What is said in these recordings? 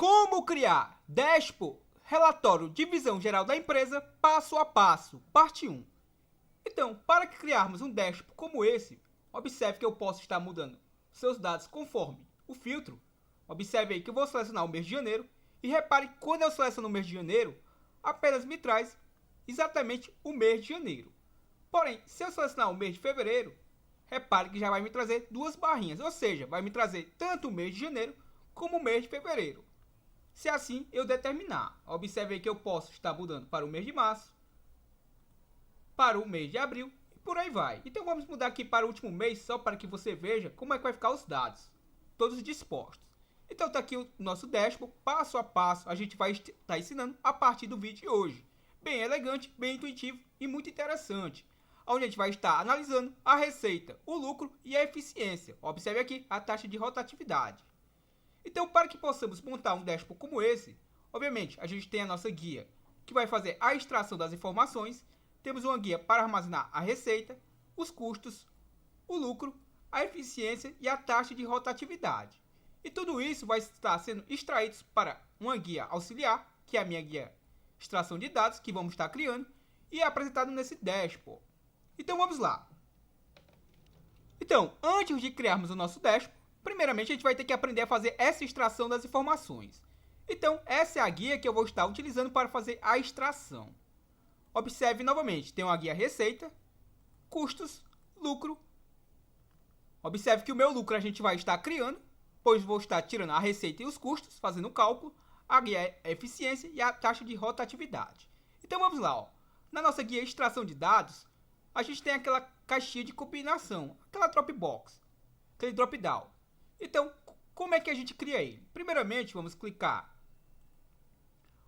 Como criar dashboard, relatório de visão geral da empresa, passo a passo, parte 1. Então, para criarmos um dashboard como esse, observe que eu posso estar mudando seus dados conforme o filtro. Observe aí que eu vou selecionar o mês de janeiro e repare que quando eu seleciono o mês de janeiro, apenas me traz exatamente o mês de janeiro. Porém, se eu selecionar o mês de fevereiro, repare que já vai me trazer duas barrinhas, ou seja, vai me trazer tanto o mês de janeiro como o mês de fevereiro. Se assim eu determinar, observe aí que eu posso estar mudando para o mês de março, para o mês de abril e por aí vai. Então vamos mudar aqui para o último mês só para que você veja como é que vai ficar os dados, todos dispostos. Então está aqui o nosso dashboard, passo a passo, a gente vai estar ensinando a partir do vídeo de hoje. Bem elegante, bem intuitivo e muito interessante. Onde a gente vai estar analisando a receita, o lucro e a eficiência. Observe aqui a taxa de rotatividade. Então, para que possamos montar um dashboard como esse, obviamente, a gente tem a nossa guia, que vai fazer a extração das informações. Temos uma guia para armazenar a receita, os custos, o lucro, a eficiência e a taxa de rotatividade. E tudo isso vai estar sendo extraído para uma guia auxiliar, que é a minha guia extração de dados, que vamos estar criando, e é apresentado nesse dashboard. Então, vamos lá. Então, antes de criarmos o nosso dashboard, primeiramente, a gente vai ter que aprender a fazer essa extração das informações. Então, essa é a guia que eu vou estar utilizando para fazer a extração. Observe novamente, tem uma guia receita, custos, lucro. Observe que o meu lucro a gente vai estar criando, pois vou estar tirando a receita e os custos, fazendo o cálculo. A guia é eficiência e a taxa de rotatividade. Então, vamos lá. Ó. Na nossa guia extração de dados, a gente tem aquela caixinha de combinação, aquela Dropbox, aquele drop-down. Então, como é que a gente cria ele? Primeiramente, vamos clicar.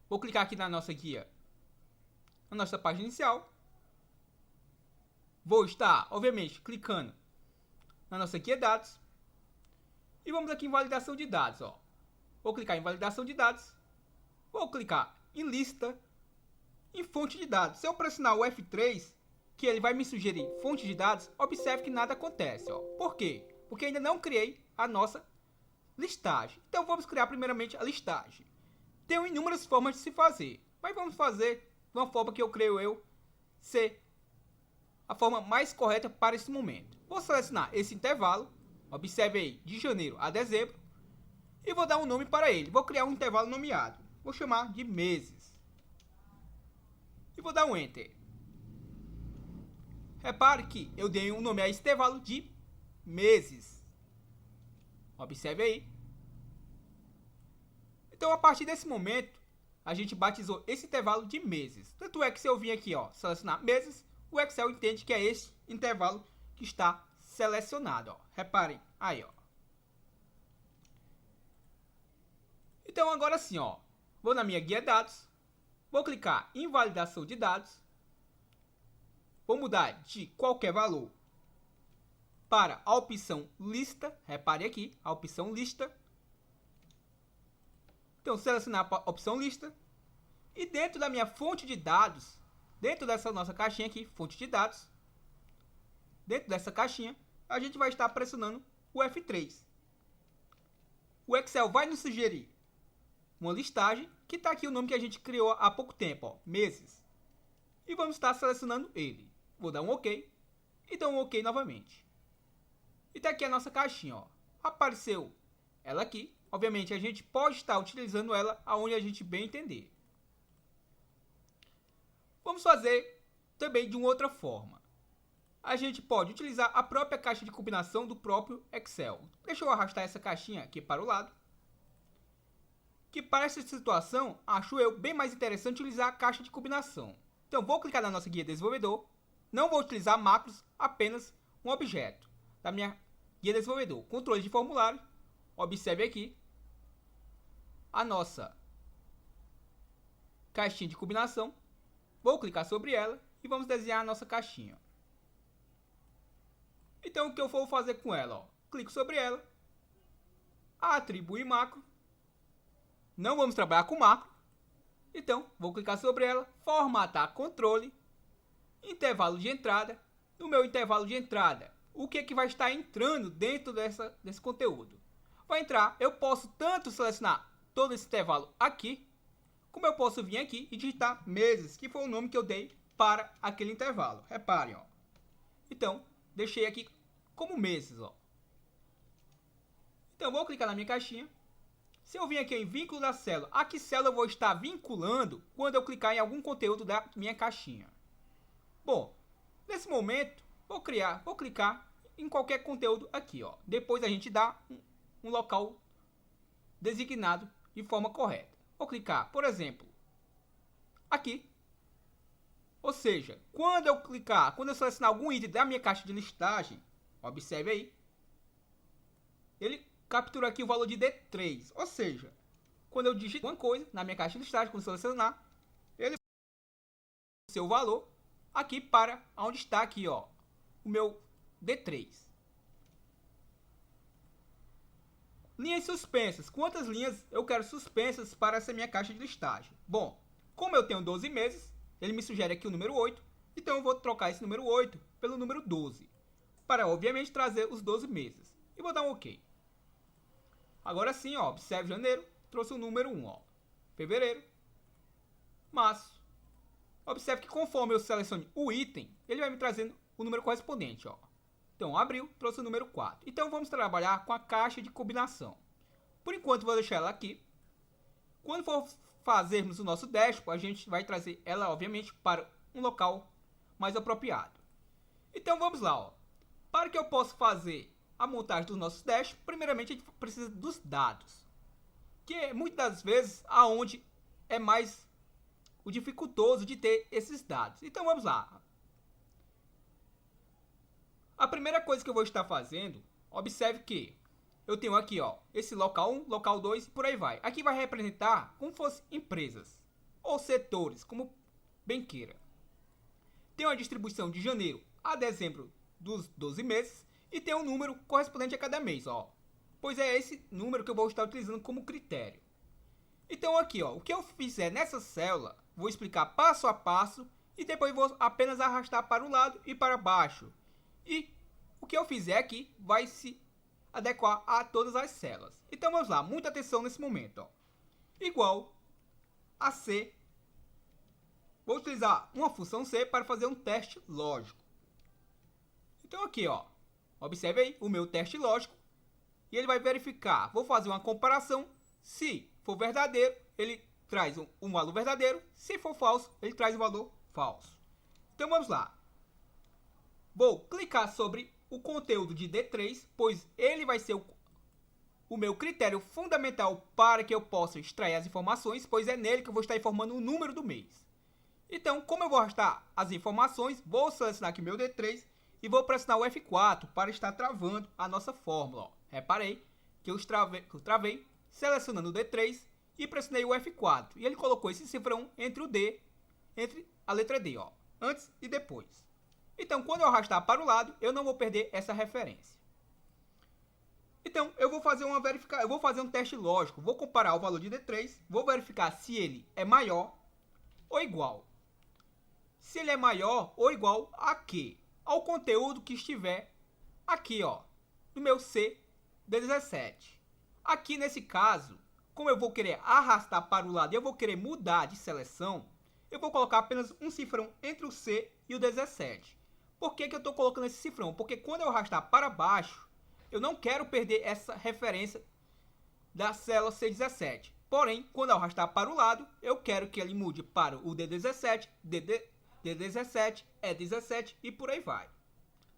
Vou clicar aqui na nossa guia, na nossa página inicial. Vou estar, obviamente, clicando na nossa guia dados. E vamos aqui em validação de dados. Ó. Vou clicar em validação de dados. Vou clicar em lista, em fonte de dados. Se eu pressionar o F3, que ele vai me sugerir fonte de dados, observe que nada acontece. Ó. Por quê? Porque ainda não criei a nossa listagem. Então vamos criar primeiramente a listagem. Tem inúmeras formas de se fazer, mas vamos fazer de uma forma que eu creio ser a forma mais correta para esse momento. Vou selecionar esse intervalo, observe aí, de janeiro a dezembro, e vou dar um nome para ele. Vou criar um intervalo nomeado, vou chamar de meses, e vou dar um Enter. Repare que eu dei um nome a esse intervalo de meses. Observe aí. Então, a partir desse momento, a gente batizou esse intervalo de meses. Tanto é que se eu vim aqui, ó, selecionar meses, o Excel entende que é esse intervalo que está selecionado. Ó. Reparem aí. Ó. Então, agora sim, ó, vou na minha guia dados, vou clicar em validação de dados, vou mudar de qualquer valor para a opção lista. Repare aqui, a opção lista. Então, selecionar a opção lista. E dentro da minha fonte de dados, dentro dessa nossa caixinha aqui, fonte de dados, dentro dessa caixinha, a gente vai estar pressionando o F3. O Excel vai nos sugerir uma listagem, que está aqui o nome que a gente criou há pouco tempo, ó, meses. E vamos estar selecionando ele. Vou dar um OK e dou um OK novamente. E tá aqui a nossa caixinha, ó. Apareceu ela aqui. Obviamente, a gente pode estar utilizando ela aonde a gente bem entender. Vamos fazer também de uma outra forma. A gente pode utilizar a própria caixa de combinação do próprio Excel. Deixa eu arrastar essa caixinha aqui para o lado. Que para essa situação, acho eu bem mais interessante utilizar a caixa de combinação. Então, vou clicar na nossa guia desenvolvedor. Não vou utilizar macros, apenas um objeto da minha guia desenvolvedor. Controle de formulário. Observe aqui a nossa caixinha de combinação. Vou clicar sobre ela e vamos desenhar a nossa caixinha. Então, o que eu vou fazer com ela? Ó, clico sobre ela, atribuir macro. Não vamos trabalhar com macro. Então, vou clicar sobre ela, formatar controle, intervalo de entrada. No meu intervalo de entrada, o que é que vai estar entrando dentro desse conteúdo? Vai entrar, eu posso tanto selecionar todo esse intervalo aqui, como eu posso vir aqui e digitar meses, que foi o nome que eu dei para aquele intervalo. Reparem, ó. Então, deixei aqui como meses, ó. Então, eu vou clicar na minha caixinha. Se eu vir aqui em vínculo da célula, a que célula eu vou estar vinculando quando eu clicar em algum conteúdo da minha caixinha? Bom, nesse momento, vou clicar em qualquer conteúdo aqui, ó. Depois a gente dá um local designado de forma correta. Vou clicar, por exemplo, aqui. Ou seja, quando eu selecionar algum item da minha caixa de listagem, observe aí, ele captura aqui o valor de D3. Ou seja, quando eu digito uma coisa na minha caixa de listagem, quando eu selecionar, ele vai o seu valor aqui para onde está aqui, ó, o meu D3. Linhas suspensas. Quantas linhas eu quero suspensas para essa minha caixa de listagem? Bom, como eu tenho 12 meses, ele me sugere aqui o número 8, então eu vou trocar esse número 8 pelo número 12, para obviamente trazer os 12 meses. E vou dar um OK. Agora sim, ó, observe janeiro, trouxe o número 1, ó. Fevereiro, março. Observe que conforme eu seleciono o item, ele vai me trazendo o número correspondente, ó. Então, abril trouxe o número 4. Então, vamos trabalhar com a caixa de combinação. Por enquanto, vou deixar ela aqui. Quando for fazermos o nosso dashboard, a gente vai trazer ela, obviamente, para um local mais apropriado. Então, vamos lá, ó. Para que eu possa fazer a montagem dos nossos dashboards, primeiramente, a gente precisa dos dados. Que é, muitas das vezes, aonde é mais o dificultoso de ter esses dados. Então, vamos lá. A primeira coisa que eu vou estar fazendo, observe que eu tenho aqui, ó, esse local 1, local 2 e por aí vai. Aqui vai representar como fossem empresas ou setores, como bem queira. Tem uma distribuição de janeiro a dezembro dos 12 meses e tem um número correspondente a cada mês, ó. Pois é esse número que eu vou estar utilizando como critério. Então aqui, ó, o que eu fizer nessa célula, vou explicar passo a passo e depois vou apenas arrastar para o lado e para baixo. E o que eu fizer aqui vai se adequar a todas as células. Então vamos lá, muita atenção nesse momento, ó. Igual a C. Vou utilizar uma função C para fazer um teste lógico. Então aqui, ó, observe aí o meu teste lógico. E ele vai verificar, vou fazer uma comparação. Se for verdadeiro, ele traz um valor verdadeiro. Se for falso, ele traz um valor falso. Então vamos lá. Vou clicar sobre o conteúdo de D3, pois ele vai ser o meu critério fundamental para que eu possa extrair as informações, pois é nele que eu vou estar informando o número do mês. Então, como eu vou arrastar as informações, vou selecionar aqui meu D3 e vou pressionar o F4 para estar travando a nossa fórmula. Ó. Reparei que eu travei selecionando o D3 e pressionei o F4. E ele colocou esse cifrão entre o D, entre a letra D, ó, antes e depois. Então, quando eu arrastar para o lado, eu não vou perder essa referência. Então, eu vou fazer um teste lógico. Vou comparar o valor de D3, vou verificar se ele é maior ou igual. Se ele é maior ou igual a quê? Ao conteúdo que estiver aqui, ó, no meu C17. Aqui nesse caso, como eu vou querer arrastar para o lado e eu vou querer mudar de seleção, eu vou colocar apenas um cifrão entre o C e o 17. Por que eu estou colocando esse cifrão? Porque quando eu arrastar para baixo, eu não quero perder essa referência da célula C17. Porém, quando eu arrastar para o lado, eu quero que ele mude para o D17, D17, E17 e por aí vai.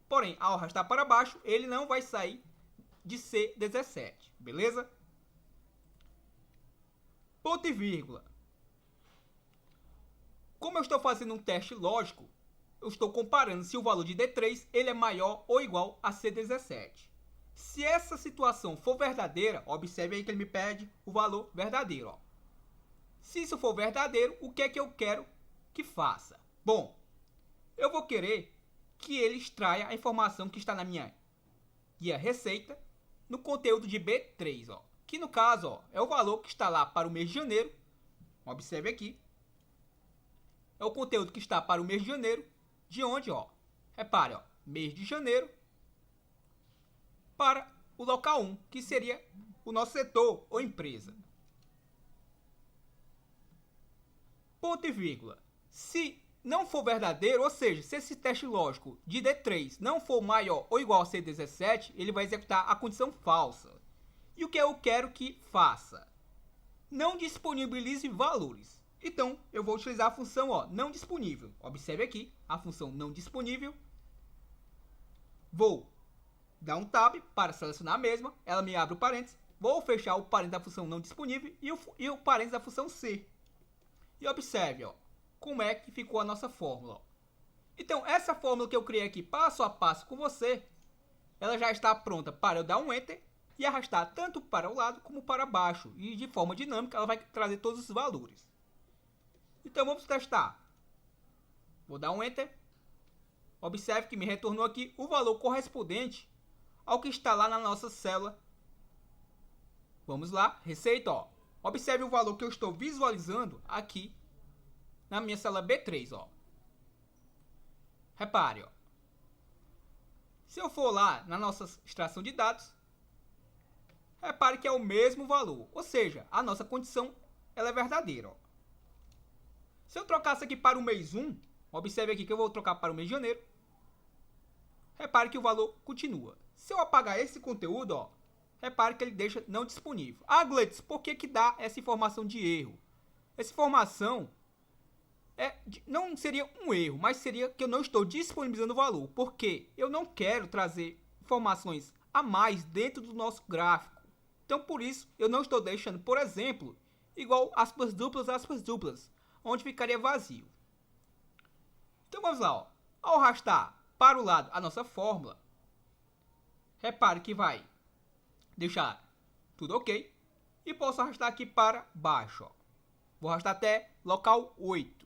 Porém, ao arrastar para baixo, ele não vai sair de C17, beleza? Ponto e vírgula. Como eu estou fazendo um teste lógico, eu estou comparando se o valor de D3 ele é maior ou igual a C17. Se essa situação for verdadeira, observe aí que ele me pede o valor verdadeiro. Ó. Se isso for verdadeiro, o que é que eu quero que faça? Bom, eu vou querer que ele extraia a informação que está na minha guia receita no conteúdo de B3, ó, que no caso ó, é o valor que está lá para o mês de janeiro. Observe aqui. É o conteúdo que está para o mês de janeiro, de onde, ó, repare, ó, mês de janeiro para o local 1, que seria o nosso setor ou empresa. ponto e vírgula. Se não for verdadeiro, ou seja, se esse teste lógico de D3 não for maior ou igual a C17, ele vai executar a condição falsa. E o que eu quero que faça? Não disponibilize valores. Então, eu vou utilizar a função não disponível. Observe aqui, a função não disponível. Vou dar um tab para selecionar a mesma. Ela me abre o parênteses. Vou fechar o parênteses da função não disponível e o parênteses da função C. E observe como é que ficou a nossa fórmula. Então, essa fórmula que eu criei aqui passo a passo com você, ela já está pronta para eu dar um Enter e arrastar tanto para o lado como para baixo. E de forma dinâmica, ela vai trazer todos os valores. Então, vamos testar. Vou dar um Enter. Observe que me retornou aqui o valor correspondente ao que está lá na nossa célula. Vamos lá, receita, Observe o valor que eu estou visualizando aqui na minha célula B3, Repare, Se eu for lá na nossa extração de dados, repare que é o mesmo valor. Ou seja, a nossa condição ela é verdadeira, Se eu trocasse aqui para o mês 1, observe aqui que eu vou trocar para o mês de janeiro. Repare que o valor continua. Se eu apagar esse conteúdo, repare que ele deixa não disponível. Ah, Gleitz, por que dá essa informação de erro? Essa informação não seria um erro, mas seria que eu não estou disponibilizando o valor, porque eu não quero trazer informações a mais dentro do nosso gráfico. Então, por isso, eu não estou deixando, por exemplo, igual aspas duplas, onde ficaria vazio. Então, vamos lá. Ao arrastar para o lado a nossa fórmula, repare que vai deixar tudo ok. E posso arrastar aqui para baixo. Vou arrastar até local 8.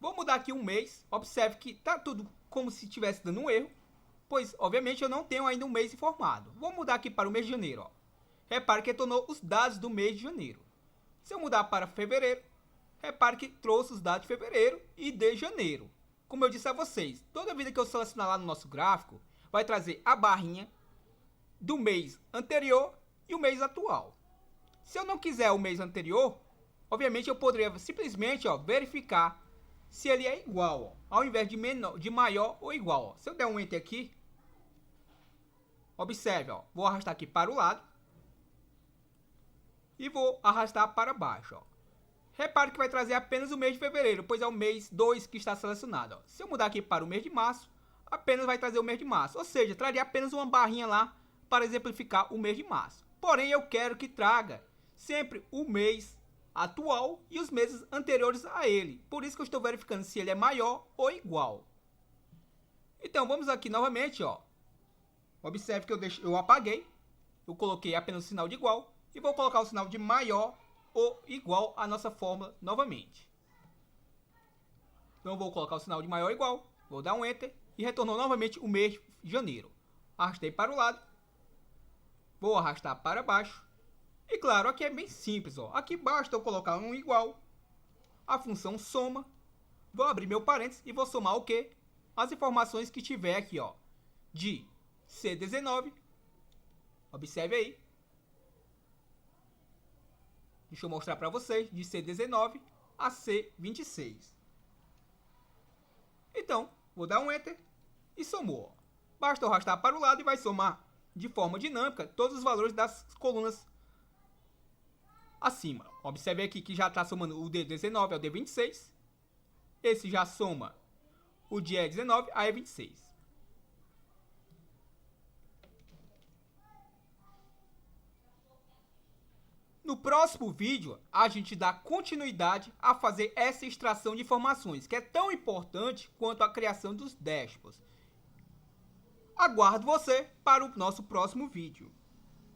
Vou mudar aqui um mês. Observe que está tudo como se estivesse dando um erro. Pois, obviamente, eu não tenho ainda um mês informado. Vou mudar aqui para o mês de janeiro. Repare que retornou os dados do mês de janeiro. Se eu mudar para fevereiro, repare que trouxe os dados de fevereiro e de janeiro. Como eu disse a vocês, toda vida que eu selecionar lá no nosso gráfico, vai trazer a barrinha do mês anterior e o mês atual. Se eu não quiser o mês anterior, obviamente eu poderia simplesmente verificar se ele é igual, ao invés de maior ou igual. Se eu der um Enter aqui, observe, vou arrastar aqui para o lado e vou arrastar para baixo. Repare que vai trazer apenas o mês de fevereiro, pois é o mês 2 que está selecionado. Se eu mudar aqui para o mês de março, apenas vai trazer o mês de março. Ou seja, traria apenas uma barrinha lá para exemplificar o mês de março. Porém, eu quero que traga sempre o mês atual e os meses anteriores a ele. Por isso que eu estou verificando se ele é maior ou igual. Então, vamos aqui novamente. Observe que eu apaguei. Eu coloquei apenas o sinal de igual. E vou colocar o sinal de maior ou igual à nossa fórmula novamente. Então, eu vou colocar o sinal de maior ou igual. Vou dar um Enter. E retornou novamente o mês de janeiro. Arrastei para o lado. Vou arrastar para baixo. E claro, aqui é bem simples. Aqui basta eu colocar um igual. A função soma. Vou abrir meu parênteses e vou somar o quê? As informações que tiver aqui, de C19. Observe aí. Deixa eu mostrar para vocês. De C19 a C26. Então, vou dar um Enter e somou. Basta eu arrastar para o lado e vai somar de forma dinâmica todos os valores das colunas acima. Observe aqui que já está somando o D19 ao D26. Esse já soma o de E19 a E26. No próximo vídeo, a gente dá continuidade a fazer essa extração de informações, que é tão importante quanto a criação dos dashboards. Aguardo você para o nosso próximo vídeo.